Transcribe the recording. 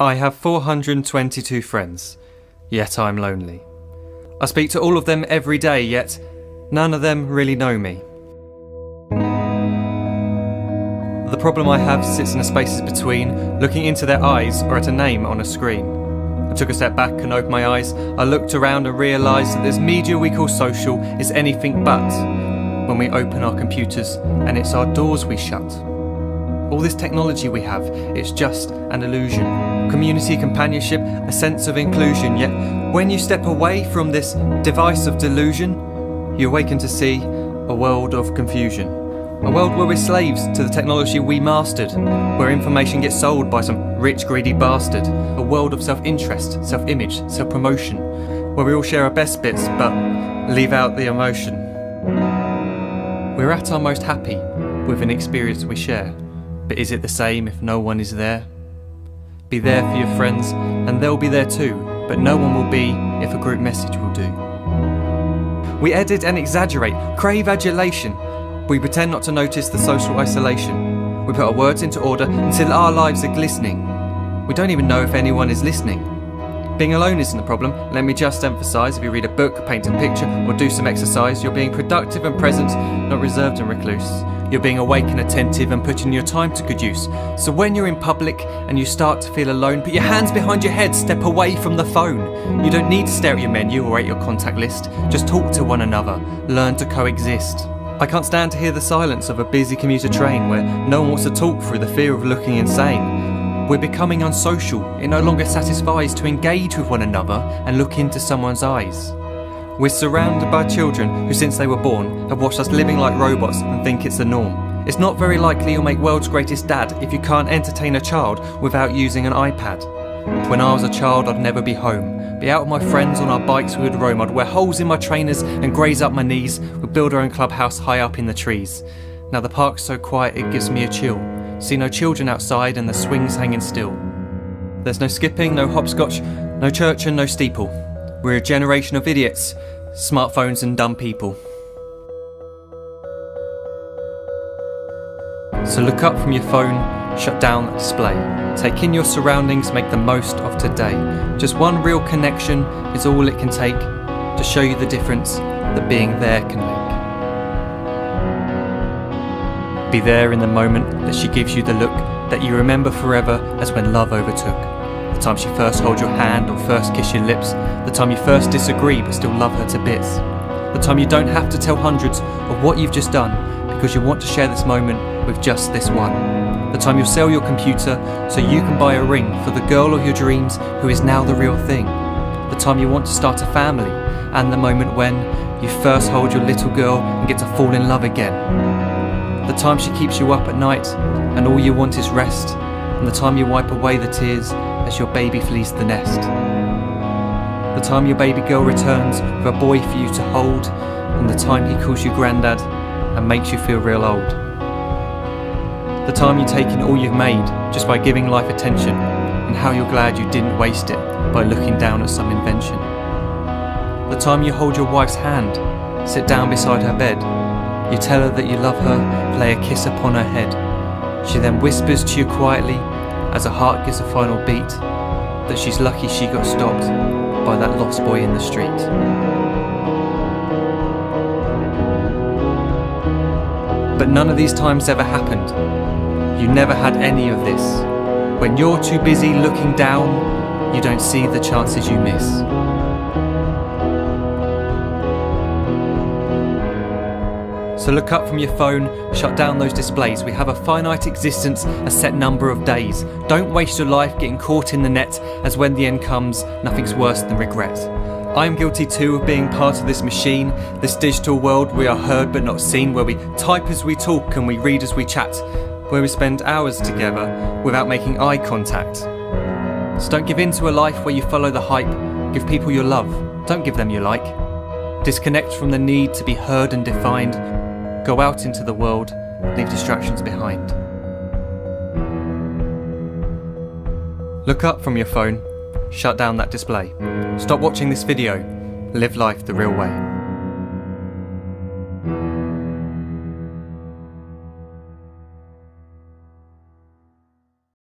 I have 422 friends, yet I'm lonely. I speak to all of them every day, yet none of them really know me. The problem I have sits in the spaces between, looking into their eyes or at a name on a screen. I took a step back and opened my eyes. I looked around and realised that this media we call social is anything but when we open our computers and it's our doors we shut. All this technology we have, it's just an illusion. Community, companionship, a sense of inclusion. Yet when you step away from this device of delusion, you awaken to see a world of confusion. A world where we're slaves to the technology we mastered, where information gets sold by some rich, greedy bastard. A world of self-interest, self-image, self-promotion, where we all share our best bits but leave out the emotion. We're at our most happy with an experience we share. But is it the same if no one is there? Be there for your friends and they'll be there too, but no one will be if a group message will do. We edit and exaggerate, crave adulation. We pretend not to notice the social isolation. We put our words into order until our lives are glistening. We don't even know if anyone is listening. Being alone isn't the problem, let me just emphasise. If you read a book, paint a picture or do some exercise, you're being productive and present, not reserved and recluse. You're being awake and attentive and putting your time to good use. So when you're in public and you start to feel alone, put your hands behind your head, step away from the phone. You don't need to stare at your menu or at your contact list. Just talk to one another, learn to coexist. I can't stand to hear the silence of a busy commuter train where no one wants to talk through the fear of looking insane. We're becoming unsocial. It no longer satisfies to engage with one another and look into someone's eyes. We're surrounded by children who since they were born have watched us living like robots and think it's the norm. It's not very likely you'll make world's greatest dad if you can't entertain a child without using an iPad. When I was a child I'd never be home. Be out with my friends on our bikes we would roam. I'd wear holes in my trainers and graze up my knees. We'd build our own clubhouse high up in the trees. Now the park's so quiet it gives me a chill. See no children outside and the swings hanging still. There's no skipping, no hopscotch, no church and no steeple. We're a generation of idiots, smartphones and dumb people. So look up from your phone, shut down the display. Take in your surroundings, make the most of today. Just one real connection is all it can take to show you the difference that being there can make. Be there in the moment that she gives you the look that you remember forever as when love overtook. The time she first holds your hand or first kiss your lips. The time you first disagree but still love her to bits. The time you don't have to tell hundreds of what you've just done because you want to share this moment with just this one. The time you'll sell your computer so you can buy a ring for the girl of your dreams who is now the real thing. The time you want to start a family and the moment when you first hold your little girl and get to fall in love again. The time she keeps you up at night and all you want is rest, and the time you wipe away the tears as your baby flees the nest. The time your baby girl returns with a boy for you to hold, and the time he calls you granddad and makes you feel real old. The time you take in all you've made just by giving life attention, and how you're glad you didn't waste it by looking down at some invention. The time you hold your wife's hand, sit down beside her bed, you tell her that you love her, lay a kiss upon her head. She then whispers to you quietly, as her heart gives a final beat, that she's lucky she got stopped by that lost boy in the street. But none of these times ever happened. You never had any of this. When you're too busy looking down, you don't see the chances you miss. So look up from your phone, shut down those displays. We have a finite existence, a set number of days. Don't waste your life getting caught in the net, as when the end comes, nothing's worse than regret. I am guilty too of being part of this machine, this digital world we are heard but not seen, where we type as we talk and we read as we chat, where we spend hours together without making eye contact. So don't give in to a life where you follow the hype. Give people your love, don't give them your like. Disconnect from the need to be heard and defined. Go out into the world, leave distractions behind. Look up from your phone, shut down that display. Stop watching this video, live life the real way.